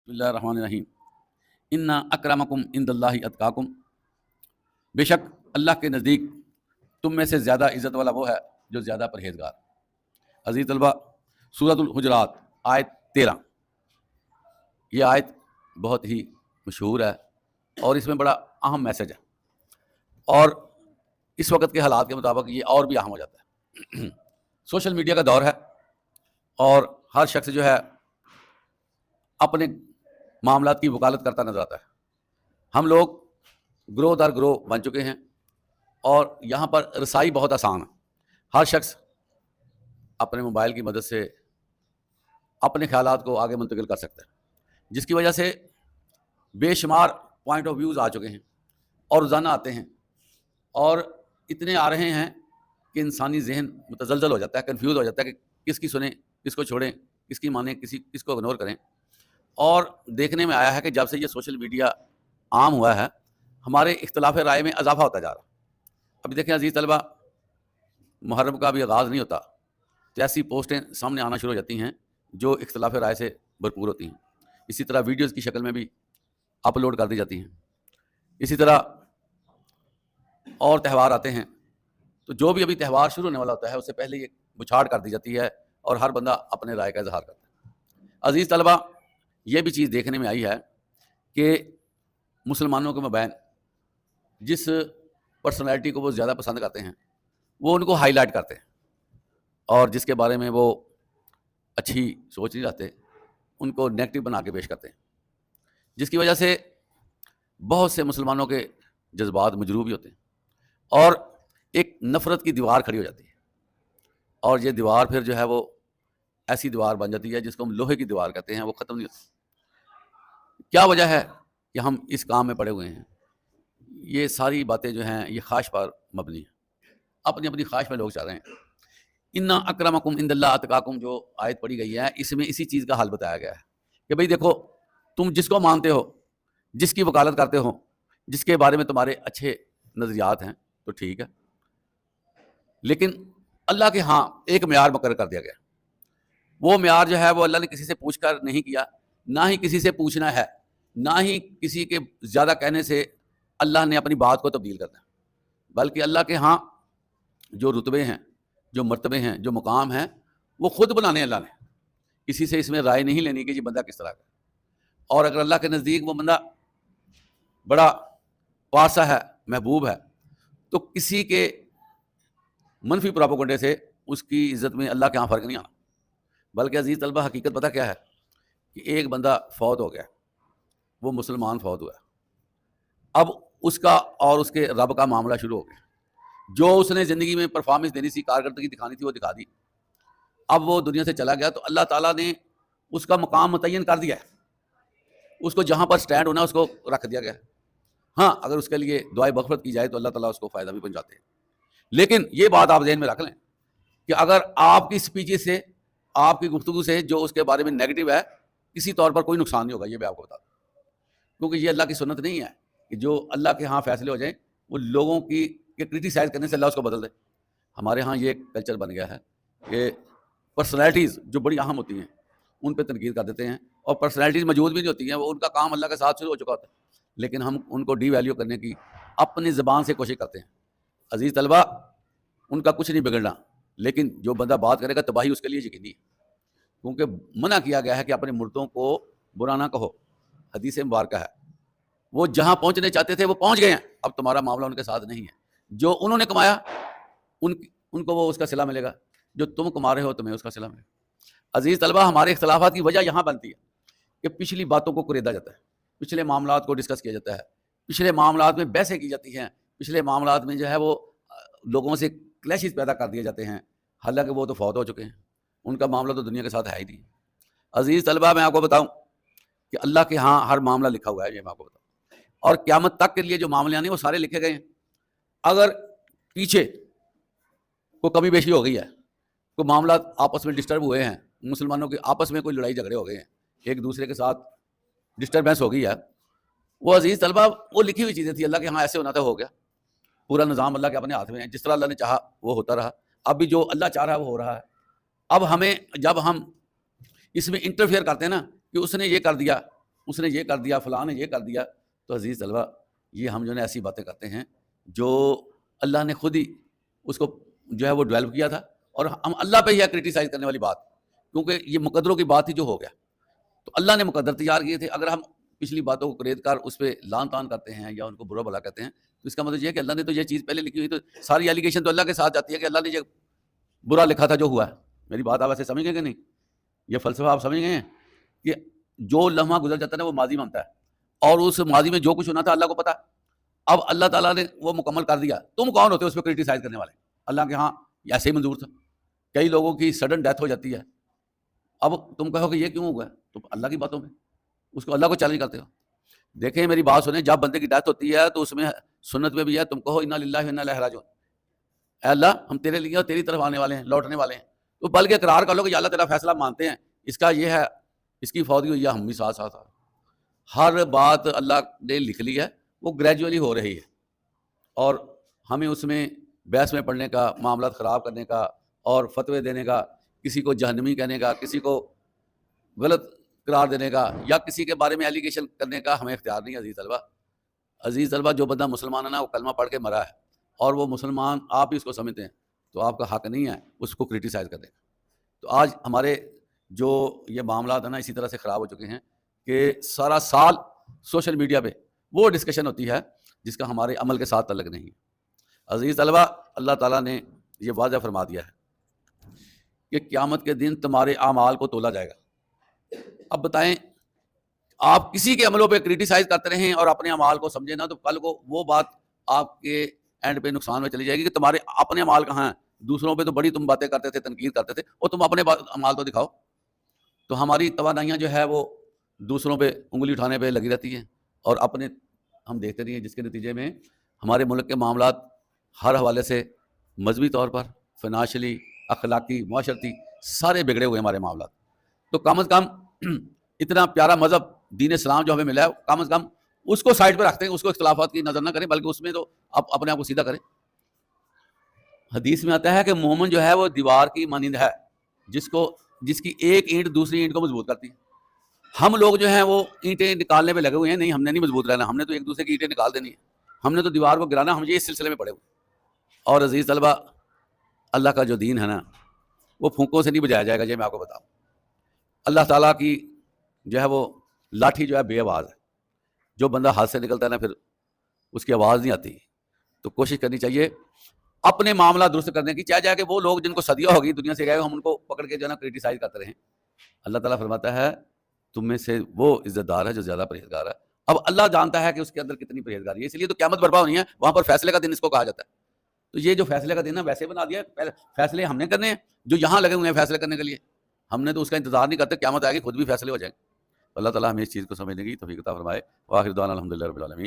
بسم اللہ الرحمن الرحیم انا اکرمکم عند اللہ اتقاکم، بے شک اللہ کے نزدیک تم میں سے زیادہ عزت والا وہ ہے جو زیادہ پرہیزگار۔ عزیز طلبہ، سورۃ الحجرات آیت 13، یہ آیت بہت ہی مشہور ہے اور اس میں بڑا اہم میسج ہے، اور اس وقت کے حالات کے مطابق یہ اور بھی اہم ہو جاتا ہے۔ سوشل میڈیا کا دور ہے اور ہر شخص جو ہے اپنے معاملات کی وکالت کرتا نظر آتا ہے۔ ہم لوگ گروہ در گروہ بن چکے ہیں اور یہاں پر رسائی بہت آسان ہے۔ ہر شخص اپنے موبائل کی مدد سے اپنے خیالات کو آگے منتقل کر سکتا ہے، جس کی وجہ سے بے شمار پوائنٹ آف ویوز آ چکے ہیں اور روزانہ آتے ہیں، اور اتنے آ رہے ہیں کہ انسانی ذہن متزلزل ہو جاتا ہے، کنفیوز ہو جاتا ہے کہ کس کی سنیں، کس کو چھوڑیں، کس کی مانیں، کس کو اگنور کریں۔ اور دیکھنے میں آیا ہے کہ جب سے یہ سوشل میڈیا عام ہوا ہے، ہمارے اختلاف رائے میں اضافہ ہوتا جا رہا ہے۔ ابھی دیکھیں عزیز طلبہ، محرم کا بھی آغاز نہیں ہوتا تو ایسی پوسٹیں سامنے آنا شروع ہو جاتی ہیں جو اختلاف رائے سے بھرپور ہوتی ہیں۔ اسی طرح ویڈیوز کی شکل میں بھی اپلوڈ کر دی جاتی ہیں۔ اسی طرح اور تہوار آتے ہیں تو جو بھی ابھی تہوار شروع ہونے والا ہوتا ہے اس سے پہلے یہ بچھاڑ کر دی جاتی ہے اور ہر بندہ اپنے رائے کا اظہار کرتا ہے۔ عزیز طلبہ، یہ بھی چیز دیکھنے میں آئی ہے کہ مسلمانوں کے مابین جس پرسنالٹی کو وہ زیادہ پسند کرتے ہیں وہ ان کو ہائی لائٹ کرتے ہیں، اور جس کے بارے میں وہ اچھی سوچ نہیں رکھتے ان کو نیگیٹو بنا کے پیش کرتے ہیں، جس کی وجہ سے بہت سے مسلمانوں کے جذبات مجروح بھی ہوتے ہیں اور ایک نفرت کی دیوار کھڑی ہو جاتی ہے، اور یہ دیوار پھر جو ہے وہ ایسی دیوار بن جاتی ہے جس کو ہم لوہے کی دیوار کہتے ہیں، وہ ختم نہیں ہوتی۔ کیا وجہ ہے کہ ہم اس کام میں پڑے ہوئے ہیں؟ یہ ساری باتیں جو ہیں یہ خواہش پر مبنی ہیں، اپنی اپنی خواہش میں لوگ چاہ رہے ہیں۔ انا اکرمکم عند اللہ اتقاکم جو آیت پڑھی گئی ہے، اس میں اسی چیز کا حل بتایا گیا ہے کہ بھئی دیکھو، تم جس کو مانتے ہو، جس کی وکالت کرتے ہو، جس کے بارے میں تمہارے اچھے نظریات ہیں تو ٹھیک ہے، لیکن اللہ کے ہاں ایک معیار مقرر کر دیا گیا۔ وہ معیار جو ہے وہ اللہ نے کسی سے پوچھ کر نہیں کیا، نہ ہی کسی سے پوچھنا ہے، نہ ہی کسی کے زیادہ کہنے سے اللہ نے اپنی بات کو تبدیل کرنا ہے، بلکہ اللہ کے ہاں جو رتبے ہیں، جو مرتبے ہیں، جو مقام ہیں، وہ خود بنانے اللہ نے، کسی سے اس میں رائے نہیں لینی کہ یہ بندہ کس طرح کا ہے۔ اور اگر اللہ کے نزدیک وہ بندہ بڑا پارسا ہے، محبوب ہے، تو کسی کے منفی پراپوگنڈے سے اس کی عزت میں اللہ کے ہاں فرق نہیں آنا۔ بلکہ عزیز طلبہ، حقیقت پتہ کیا ہے کہ ایک بندہ فوت ہو گیا، وہ مسلمان فوت ہوا ہے، اب اس کا اور اس کے رب کا معاملہ شروع ہو گیا۔ جو اس نے زندگی میں پرفارمنس دینی تھی، کارکردگی دکھانی تھی، وہ دکھا دی۔ اب وہ دنیا سے چلا گیا تو اللہ تعالیٰ نے اس کا مقام متعین کر دیا ہے، اس کو جہاں پر سٹینڈ ہونا ہے اس کو رکھ دیا گیا ہے۔ ہاں، اگر اس کے لیے دعائے مغفرت کی جائے تو اللہ تعالیٰ اس کو فائدہ بھی پہنچاتے ہیں۔ لیکن یہ بات آپ ذہن میں رکھ لیں کہ اگر آپ کی اسپیچ سے، آپ کی گفتگو سے جو اس کے بارے میں نیگیٹو ہے، کسی طور پر کوئی نقصان نہیں ہوگا، یہ میں آپ کو بتا دوں، کیونکہ یہ اللہ کی سنت نہیں ہے کہ جو اللہ کے ہاں فیصلے ہو جائیں وہ لوگوں کی کرٹیسائز کرنے سے اللہ اس کو بدل دے۔ ہمارے ہاں یہ کلچر بن گیا ہے کہ پرسنالٹیز جو بڑی اہم ہوتی ہیں ان پہ تنقید کر دیتے ہیں، اور پرسنالٹیز موجود بھی نہیں ہوتی ہیں، وہ ان کا کام اللہ کے ساتھ شروع ہو چکا ہوتا ہے، لیکن ہم ان کو ڈی ویلیو کرنے کی اپنی زبان سے کوشش کرتے ہیں۔ عزیز طلبہ، ان کا کچھ نہیں بگڑنا، لیکن جو بندہ بات کرے گا تباہی اس کے لیے یقینی ہے، کیونکہ منع کیا گیا ہے کہ اپنے مردوں کو برا نہ کہو، حدیث مبارکہ ہے۔ وہ جہاں پہنچنے چاہتے تھے وہ پہنچ گئے ہیں، اب تمہارا معاملہ ان کے ساتھ نہیں ہے۔ جو انہوں نے کمایا ان کو وہ اس کا صلہ ملے گا، جو تم کما رہے ہو تمہیں اس کا صلہ ملے گا۔ عزیز طلبہ، ہمارے اختلافات کی وجہ یہاں بنتی ہے کہ پچھلی باتوں کو کریدا جاتا ہے، پچھلے معاملات کو ڈسکس کیا جاتا ہے، پچھلے معاملات میں بحثیں کی جاتی ہیں، پچھلے معاملات میں جو ہے وہ لوگوں سے کلیشز پیدا کر دیے جاتے ہیں، حالانکہ وہ تو فوت ہو چکے ہیں، ان کا معاملہ تو دنیا کے ساتھ ہے ہی نہیں۔ عزیز طلبہ، میں آپ کو بتاؤں کہ اللہ کے ہاں ہر معاملہ لکھا ہوا ہے، یہ میں آپ کو بتاؤں، اور قیامت تک کے لیے جو معاملے آنے وہ سارے لکھے گئے ہیں۔ اگر پیچھے کوئی کمی بیشی ہو گئی ہے، کوئی معاملات آپس میں ڈسٹرب ہوئے ہیں، مسلمانوں کے آپس میں کوئی لڑائی جھگڑے ہو گئے ہیں، ایک دوسرے کے ساتھ ڈسٹربینس ہو گئی ہے، وہ عزیز طلبہ وہ لکھی ہوئی چیزیں تھیں، اللہ کے ہاں ایسے ہونا تھا، ہو گیا۔ پورا نظام اللہ کے اپنے ہاتھ میں ہے، جس طرح اللہ نے چاہا وہ ہوتا رہا، اب بھی جو اللہ چاہ رہا ہے وہ ہو رہا ہے۔ اب ہمیں جب ہم اس میں انٹرفیئر کرتے ہیں نا کہ اس نے یہ کر دیا اس نے یہ کر دیا، فلاں نے یہ کر دیا. تو عزیز طلبہ، یہ ہم جو ہے ایسی باتیں کرتے ہیں جو اللہ نے خود ہی اس کو جو ہے وہ ڈیولپ کیا تھا، اور ہم اللہ پہ ہی ہے کرٹیسائز کرنے والی بات، کیونکہ یہ مقدروں کی بات ہی جو ہو گیا. تو اللہ نے مقدر تیار کیے تھے. اگر ہم پچھلی باتوں کو قرید کر اس پہ لان تان کرتے ہیں یا ان کو برا بھلا کہتے ہیں، تو اس کا مطلب یہ ہے کہ اللہ نے تو یہ چیز پہلے لکھی ہوئی، تو ساری ایلیگیشن تو اللہ کے ساتھ جاتی ہے کہ اللہ نے یہ برا لکھا تھا جو ہوا ہے. میری بات آپ ایسے سمجھ گئے کہ نہیں؟ یہ فلسفہ آپ سمجھ گئے ہیں کہ جو لمحہ گزر جاتا ہے نا وہ ماضی میں ہوتا ہے، اور اس ماضی میں جو کچھ ہونا تھا اللہ کو پتا. اب اللہ تعالیٰ نے وہ مکمل کر دیا، تم کون ہوتے ہو اس پہ کرٹیسائز کرنے والے؟ اللہ کے ہاں ایسے ہی منظور تھا. کئی لوگوں کی سڈن ڈیتھ ہو جاتی ہے، اب تم کہو کہ یہ کیوں ہوا ہے؟ تو اللہ کی باتوں میں اس کو اللہ کو چیلنج کرتے ہو. دیکھیں میری بات سنیں، جب بندے کی ڈیتھ ہوتی ہے تو اس میں سنت میں بھی ہے، تم کہو انا للہ و انا الیہ راجعون، اے اللہ ہم تیرے لیے اور تیری طرف آنے والے ہیں، لوٹنے والے ہیں. تو بلکہ اقرار کر لو کہ یا اللہ تیرا فیصلہ مانتے ہیں، اس کا یہ ہے، اس کی فوت ہوئی ہے، ہم بھی ساتھ ساتھ ہیں. ہر بات اللہ نے لکھ لی ہے، وہ گریجولی ہو رہی ہے، اور ہمیں اس میں بحث میں پڑھنے کا، معاملات خراب کرنے کا اور فتوے دینے کا، کسی کو جہنمی کہنے کا، کسی کو غلط قرار دینے کا، یا کسی کے بارے میں ایلیگیشن کرنے کا ہمیں اختیار نہیں. عزیز طلبہ، عزیز طلبہ، جو بندہ مسلمان ہے نا وہ کلمہ پڑھ کے مرا ہے اور وہ مسلمان آپ ہی اس کو سمجھتے ہیں، تو آپ کا حق نہیں ہے اس کو کرٹیسائز کرنے کا. تو آج ہمارے جو یہ معاملات ہیں نا اسی طرح سے خراب ہو چکے ہیں کہ سارا سال سوشل میڈیا پہ وہ ڈسکشن ہوتی ہے جس کا ہمارے عمل کے ساتھ تعلق نہیں ہے. عزیز طلبہ، اللہ تعالیٰ نے یہ واضح فرما دیا ہے کہ قیامت کے دن تمہارے اعمال کو تولا جائے گا. اب بتائیں، آپ کسی کے عملوں پہ کرٹیسائز کرتے رہیں اور اپنے اعمال کو سمجھیں نا، تو کل کو وہ بات آپ کے اینڈ پہ نقصان میں چلی جائے گی کہ تمہارے اپنے اعمال کہاں ہیں. دوسروں پہ تو بڑی تم باتیں کرتے تھے، تنقید کرتے تھے، اور تم اپنے اعمال تو دکھاؤ. تو ہماری توانائیاں جو ہے وہ دوسروں پہ انگلی اٹھانے پہ لگی رہتی ہیں، اور اپنے ہم دیکھتے نہیں ہیں، جس کے نتیجے میں ہمارے ملک کے معاملات ہر حوالے سے مذہبی طور پر، فنانشلی، اخلاقی، معاشرتی، سارے بگڑے ہوئے ہمارے معاملات. تو کم از کم اتنا پیارا مذہب دین اسلام جو ہمیں ملا ہے، کم از کم اس کو سائڈ پہ رکھتے ہیں، اس کو اختلافات کی نظر نہ کریں، بلکہ اس میں تو آپ اپنے آپ کو سیدھا کریں. حدیث میں آتا ہے کہ مومن جو ہے وہ دیوار کی مانند ہے جس کی ایک اینٹ دوسری اینٹ کو مضبوط کرتی ہے. ہم لوگ جو ہیں وہ اینٹیں نکالنے پہ لگے ہوئے ہیں. نہیں، ہم نے نہیں مضبوط رہنا، ہم نے تو ایک دوسرے کی اینٹیں نکال دینی ہے، ہم نے تو دیوار کو گرانا. ہم یہ اس سلسلے میں پڑے ہوئے. اور عزیز طلبہ، اللہ کا جو دین ہے نا وہ پھونکوں سے نہیں بجایا جائے گا، یہ میں آپ کو بتاؤں. اللہ تعالیٰ کی جو ہے وہ لاٹھی جو ہے بے آواز ہے. جو بندہ ہاتھ سے نکلتا ہے نا پھر اس کی آواز نہیں آتی. تو کوشش کرنی چاہیے اپنے معاملہ درست کرنے کی، چاہے جائے کہ وہ لوگ جن کو صدیوں ہوگی دنیا سے گئے ہم ان کو پکڑ کے جو ہے نا کرٹیسائز کرتے رہیں. اللہ تعالیٰ فرماتا ہے تم میں سے وہ عزت دار ہے جو زیادہ پرہیزگار ہے. اب اللہ جانتا ہے کہ اس کے اندر کتنی پرہیزگاری ہے، اس لیے تو قیامت برپا ہونی ہے، وہاں پر فیصلے کا دن اس کو کہا جاتا ہے. تو یہ جو فیصلے کا دن ہے ویسے بنا دیا ہے، فیصلے ہم نے کرنے ہیں، جو یہاں لگے ہوئے ہیں فیصلے کرنے کے لیے. ہم نے تو اس کا انتظار نہیں کرتے، قیامت آئے گی خود بھی فیصلے ہو جائیں گے. اللہ تعالیٰ ہمیں اس چیز کو سمجھنے کی توفیق عطا فرمائے. وآخر دعوانا الحمدللہ رب العالمین.